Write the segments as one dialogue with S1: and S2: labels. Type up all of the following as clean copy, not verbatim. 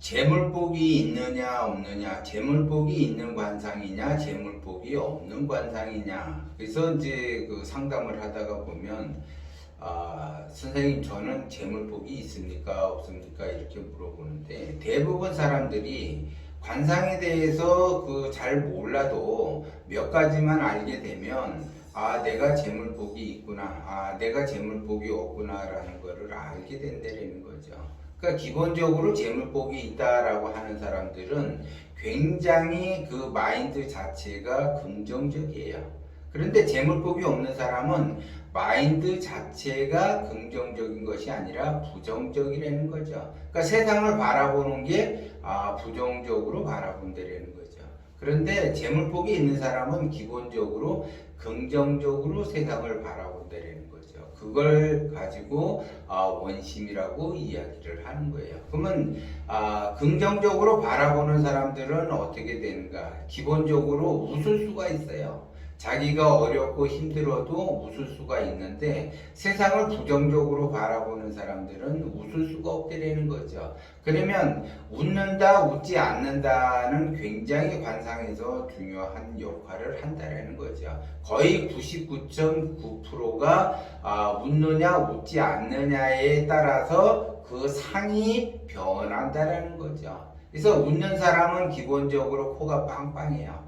S1: 재물복이 있느냐 없느냐, 재물복이 있는 관상이냐 재물복이 없는 관상이냐. 그래서 이제 그 상담을 하다가 보면 선생님 저는 재물복이 있습니까 없습니까 이렇게 물어보는데, 대부분 사람들이 관상에 대해서 그 잘 몰라도 몇 가지만 알게 되면 내가 재물복이 있구나, 내가 재물복이 없구나 라는 거를 알게 된다는 거죠. 그러니까 기본적으로 재물복이 있다라고 하는 사람들은 굉장히 그 마인드 자체가 긍정적이에요. 그런데 재물복이 없는 사람은 마인드 자체가 긍정적인 것이 아니라 부정적이라는 거죠. 그러니까 세상을 바라보는 게 부정적으로 바라본다는 거죠. 그런데 재물복이 있는 사람은 기본적으로 긍정적으로 세상을 바라본다는 거죠. 그걸 가지고 원심이라고 이야기를 하는 거예요. 그러면 긍정적으로 바라보는 사람들은 어떻게 되는가? 기본적으로 웃을 수가 있어요. 자기가 어렵고 힘들어도 웃을 수가 있는데, 세상을 부정적으로 바라보는 사람들은 웃을 수가 없다는 거죠. 그러면 웃는다 웃지 않는다는 굉장히 관상에서 중요한 역할을 한다는 거죠. 거의 99.9%가 웃느냐 웃지 않느냐에 따라서 그 상이 변한다는 거죠. 그래서 웃는 사람은 기본적으로 코가 빵빵해요.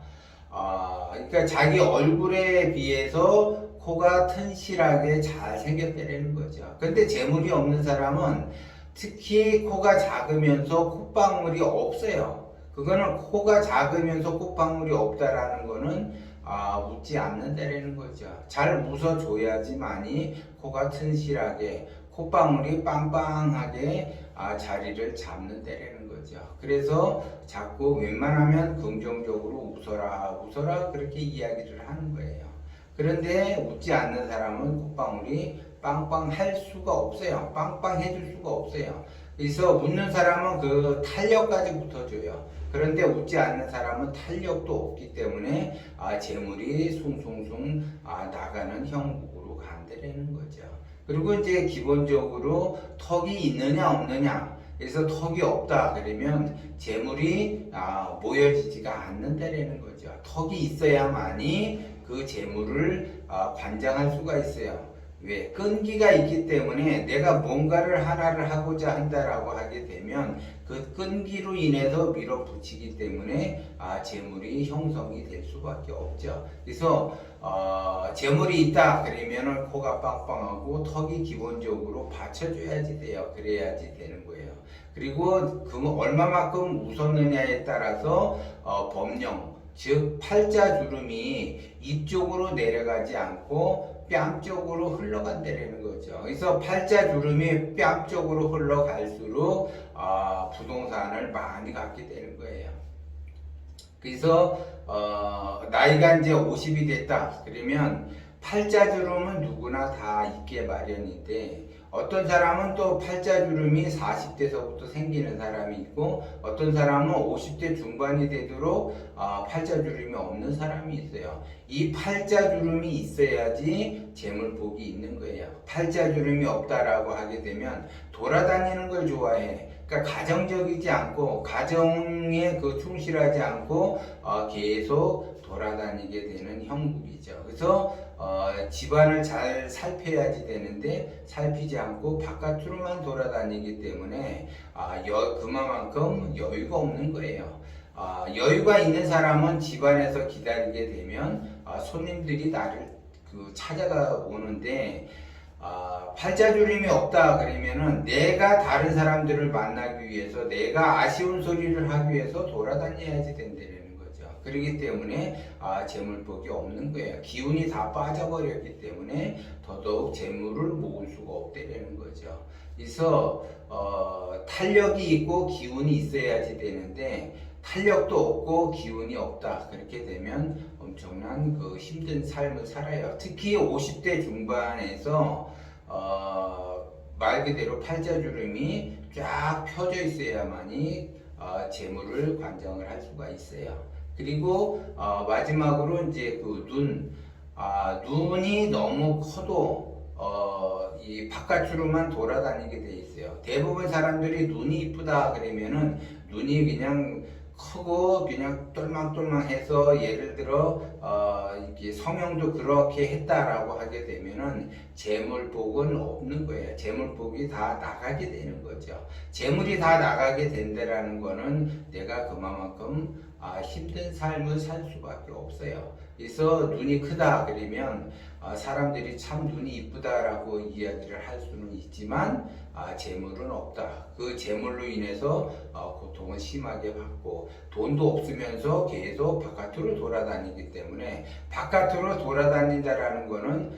S1: 그러니까 자기 얼굴에 비해서 코가 튼실하게 잘 생겼다는 거죠. 근데 재물이 없는 사람은 특히 코가 작으면서 콧방울이 없어요. 그거는 코가 작으면서 콧방울이 없다라는 거는 웃지 않는다라는 거죠. 잘 웃어줘야지만이 코가 튼실하게, 콧방울이 빵빵하게 자리를 잡는다라는 거죠. 그래서 자꾸 웬만하면 긍정적으로 웃어라 그렇게 이야기를 하는 거예요. 그런데 웃지 않는 사람은 콧방울이 빵빵할 수가 없어요. 빵빵해줄 수가 없어요. 그래서 웃는 사람은 그 탄력까지 붙어줘요. 그런데 웃지 않는 사람은 탄력도 없기 때문에 재물이 숭숭숭 나가는 형국으로 간다는 거죠. 그리고 이제 기본적으로 턱이 있느냐 없느냐, 그래서 턱이 없다 그러면 재물이 모여지지가 않는다라는 거죠. 턱이 있어야만이 그 재물을 관장할 수가 있어요. 왜? 끈기가 있기 때문에 내가 뭔가를 하나를 하고자 한다라고 하게 되면 그 끈기로 인해서 밀어붙이기 때문에 재물이 형성이 될 수밖에 없죠. 그래서 재물이 있다 그러면은 코가 빵빵하고 턱이 기본적으로 받쳐줘야지 돼요. 그래야지 되는 거예요. 그리고 그 얼마만큼 웃었느냐에 따라서 법령, 즉 팔자주름이 이쪽으로 내려가지 않고 뺨 쪽으로 흘러간다는 거죠. 그래서 팔자주름이 뺨 쪽으로 흘러갈수록 부동산을 많이 갖게 되는 거예요. 그래서 나이가 이제 50이 됐다 그러면 팔자주름은 누구나 다 있게 마련인데, 어떤 사람은 또 팔자주름이 40대서부터 생기는 사람이 있고, 어떤 사람은 50대 중반이 되도록 팔자주름이 없는 사람이 있어요. 이 팔자주름이 있어야지 재물복이 있는 거예요. 팔자주름이 없다라고 하게 되면 돌아다니는 걸 좋아해. 그러니까 가정적이지 않고, 가정에 충실하지 않고 계속 돌아다니게 되는 형국이죠. 그래서 집안을 잘 살펴야지 되는데 살피지 않고 바깥으로만 돌아다니기 때문에 그만큼 여유가 없는 거예요. 여유가 있는 사람은 집안에서 기다리게 되면 손님들이 나를 찾아가 오는데, 팔자주름이 없다 그러면은 내가 다른 사람들을 만나기 위해서, 내가 아쉬운 소리를 하기 위해서 돌아다녀야지 된다는 거죠. 그렇기 때문에 재물복이 없는 거예요. 기운이 다 빠져버렸기 때문에 더더욱 재물을 모을 수가 없다는 거죠. 그래서 탄력이 있고 기운이 있어야지 되는데, 탄력도 없고 기운이 없다 그렇게 되면 엄청난 힘든 삶을 살아요. 특히 50대 중반에서 말 그대로 팔자주름이 쫙 펴져 있어야만이 재물을 관장을 할 수가 있어요. 그리고 마지막으로 이제 눈이 너무 커도 이 바깥으로만 돌아다니게 돼 있어요. 대부분 사람들이 눈이 이쁘다 그러면은 눈이 그냥 크고 그냥 똘망똘망해서 예를 들어 이게 성형도 그렇게 했다라고 하게 되면은 재물복은 없는 거예요. 재물복이 다 나가게 되는 거죠. 재물이 다 나가게 된다라는 거는 내가 그만큼 힘든 삶을 살 수밖에 없어요. 그래서 눈이 크다 그러면 사람들이 참 눈이 이쁘다라고 이야기를 할 수는 있지만 재물은 없다. 그 재물로 인해서 고통은 심하게 받고 돈도 없으면서 계속 바깥으로 돌아다니기 때문에 바깥으로 돌아다닌다라는 거는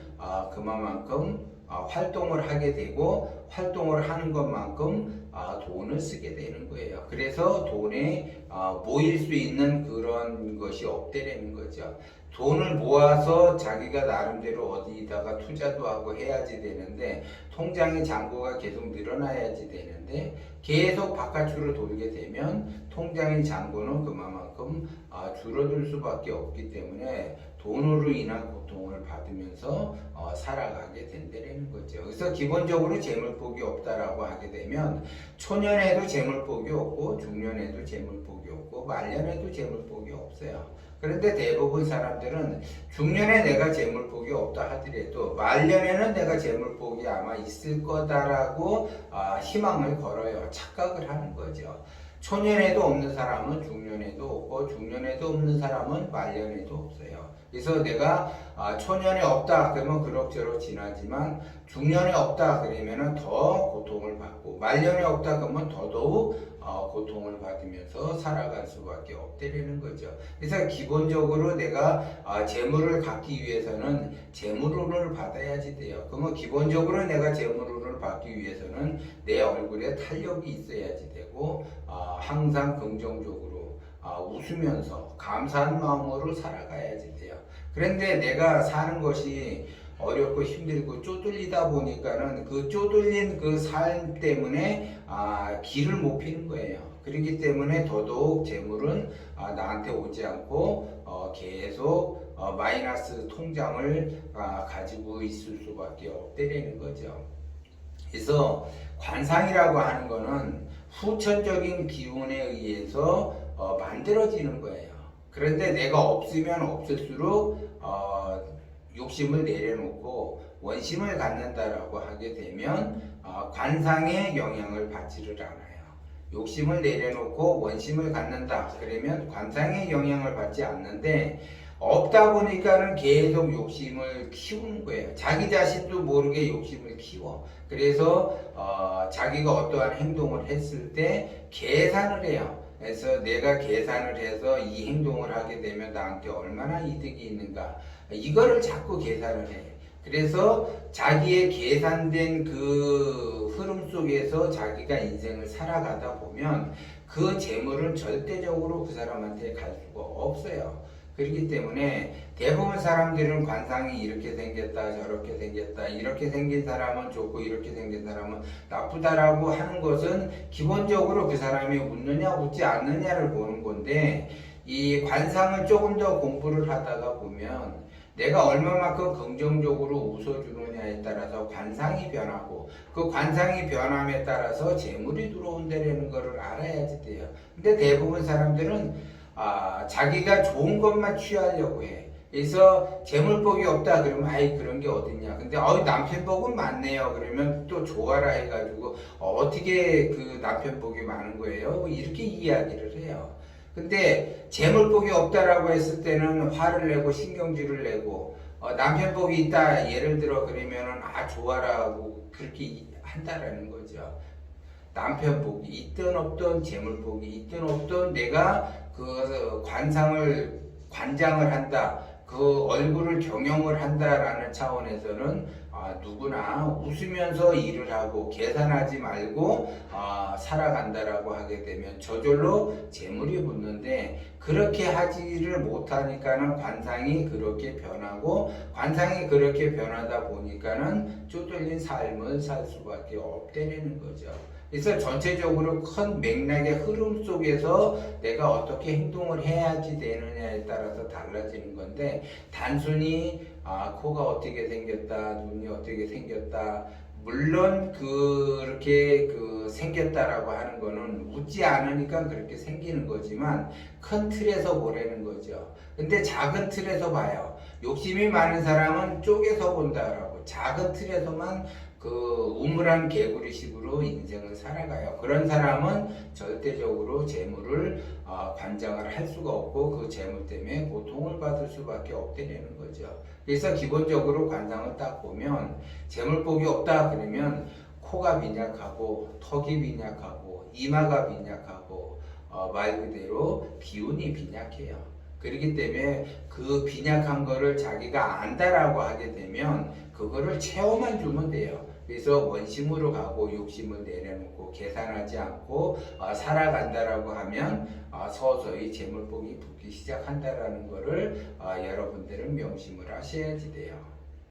S1: 그만큼 활동을 하게 되고 활동을 하는 것만큼 돈을 쓰게 되는 거예요. 그래서 돈에 모일 수 있는 그런 것이 없다라는 거죠. 돈을 모아서 자기가 나름대로 어디다가 투자도 하고 해야지 되는데 통장의 잔고가 계속 늘어나야지 되는데 계속 바깥으로 돌게 되면 통장의 잔고는 그만큼 줄어들 수밖에 없기 때문에 돈으로 인한 고통을 받으면서 살아가게 된다는 거죠. 그래서 기본적으로 재물복이 없다라고 하게 되면 초년에도 재물복이 없고 중년에도 재물복이 없고 말년에도 재물복이 없어요. 그런데 대부분 사람들은 중년에 내가 재물복이 없다 하더라도 말년에는 내가 재물복이 아마 있을 거다라고 희망을 걸어요. 착각을 하는 거죠. 초년에도 없는 사람은 중년에도 없고 중년에도 없는 사람은 말년에도 없어요. 그래서 내가 초년에 없다 그러면 그럭저럭 지나지만 중년에 없다 그러면 더 고통을 받고 말년에 없다 그러면 더더욱 고통을 받으면서 살아갈 수밖에 없다는 거죠. 그래서 기본적으로 내가 재물을 갖기 위해서는 재물운을 받아야지 돼요. 그러면 기본적으로 내가 재물운을 받기 위해서는 내 얼굴에 탄력이 있어야지 되고 항상 긍정적으로 웃으면서 감사한 마음으로 살아가야지 돼요. 그런데 내가 사는 것이 어렵고 힘들고 쪼들리다 보니까는 그 쪼들린 그 삶 때문에 길을 못 피는 거예요. 그렇기 때문에 더더욱 재물은 나한테 오지 않고 계속 마이너스 통장을 가지고 있을 수밖에 없다는 거죠. 그래서 관상이라고 하는 거는 후천적인 기운에 의해서 만들어지는 거예요. 그런데 내가 없으면 없을수록 욕심을 내려놓고 원심을 갖는다라고 하게 되면 관상의 영향을 받지를 않아요. 욕심을 내려놓고 원심을 갖는다 그러면 관상의 영향을 받지 않는데 없다 보니까는 계속 욕심을 키우는 거예요. 자기 자신도 모르게 욕심을 키워. 그래서 자기가 어떠한 행동을 했을 때 계산을 해요. 그래서 내가 계산을 해서 이 행동을 하게 되면 나한테 얼마나 이득이 있는가 이거를 자꾸 계산을 해. 그래서 자기의 계산된 그 흐름 속에서 자기가 인생을 살아가다 보면 그 재물은 절대적으로 그 사람한테 갈 수가 없어요. 그렇기 때문에 대부분 사람들은 관상이 이렇게 생겼다 저렇게 생겼다 이렇게 생긴 사람은 좋고 이렇게 생긴 사람은 나쁘다라고 하는 것은 기본적으로 그 사람이 웃느냐 웃지 않느냐를 보는 건데 이 관상을 조금 더 공부를 하다가 보면 내가 얼마만큼 긍정적으로 웃어주느냐에 따라서 관상이 변하고 그 관상이 변함에 따라서 재물이 들어온다는 것을 알아야지 돼요. 근데 대부분 사람들은 자기가 좋은 것만 취하려고 해. 그래서 재물복이 없다 그러면 아이 그런 게 어딨냐. 근데 남편복은 많네요. 그러면 또 좋아라 해가지고 어떻게 그 남편복이 많은 거예요? 이렇게 이야기를 해요. 근데 재물복이 없다라고 했을 때는 화를 내고 신경질을 내고 남편복이 있다 예를 들어 그러면은 좋아라고 그렇게 한다라는 거죠. 남편복이 있든 없든 재물복이 있든 없든 내가 그 관장을 한다 그 얼굴을 경영을 한다라는 차원에서는 누구나 웃으면서 일을 하고 계산하지 말고 살아간다라고 하게 되면 저절로 재물이 붙는데 그렇게 하지를 못하니까는 관상이 그렇게 변하고 관상이 그렇게 변하다 보니까는 쪼들린 삶을 살 수밖에 없다는 거죠. 그래서 전체적으로 큰 맥락의 흐름 속에서 내가 어떻게 행동을 해야지 되느냐에 따라서 달라지는 건데 단순히 코가 어떻게 생겼다, 눈이 어떻게 생겼다, 물론 그렇게 생겼다라고 하는 거는 웃지 않으니까 그렇게 생기는 거지만 큰 틀에서 보라는 거죠. 근데 작은 틀에서 봐요. 욕심이 많은 사람은 쪼개서 본다라고 작은 틀에서만 우물한 개구리식으로 인생을 살아가요. 그런 사람은 절대적으로 재물을 관장을 할 수가 없고 그 재물 때문에 고통을 받을 수밖에 없다는 거죠. 그래서 기본적으로 관상을 딱 보면 재물복이 없다 그러면 코가 빈약하고 턱이 빈약하고 이마가 빈약하고 말 그대로 기운이 빈약해요. 그렇기 때문에 그 빈약한 거를 자기가 안다라고 하게 되면 그거를 채워만 주면 돼요. 그래서 원심으로 가고 욕심을 내려놓고 계산하지 않고 살아간다라고 하면 서서히 재물복이 붙기 시작한다라는 거를 여러분들은 명심을 하셔야지 돼요.